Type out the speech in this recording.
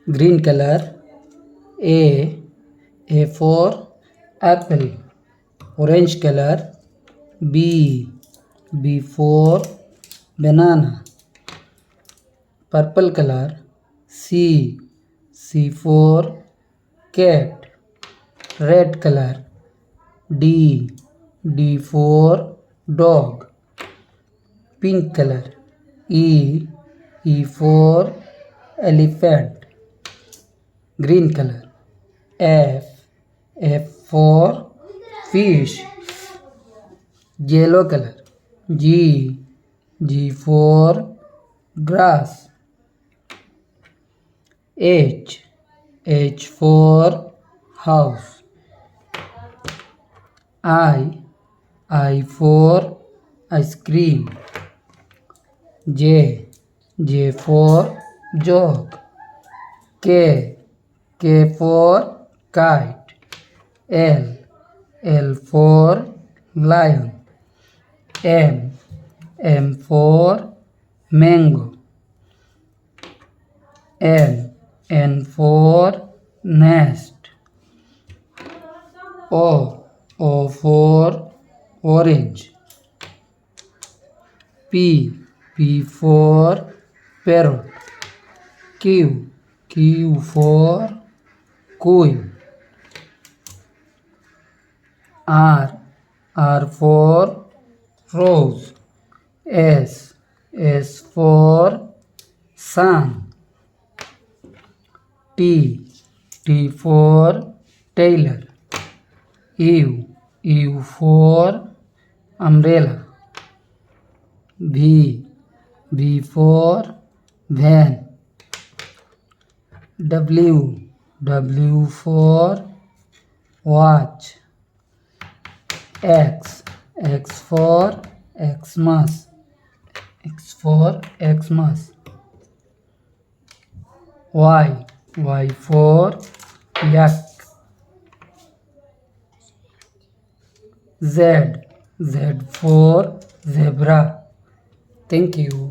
Green color. A for apple. Orange color. B for banana. Purple color. C for cat. Red color. D for dog. Pink color. E for elephant. Green color. F for fish. Yellow color. G for grass. H for house. I for ice cream. J for jog. K for kite. L for lion. M for mango. N for nest. O for orange. P for parrot. Q for queen. R for rose. S for sun. T for tailor. U for umbrella. V for van. W for watch. X for Xmas. Y for yak. Z for zebra. Thank you.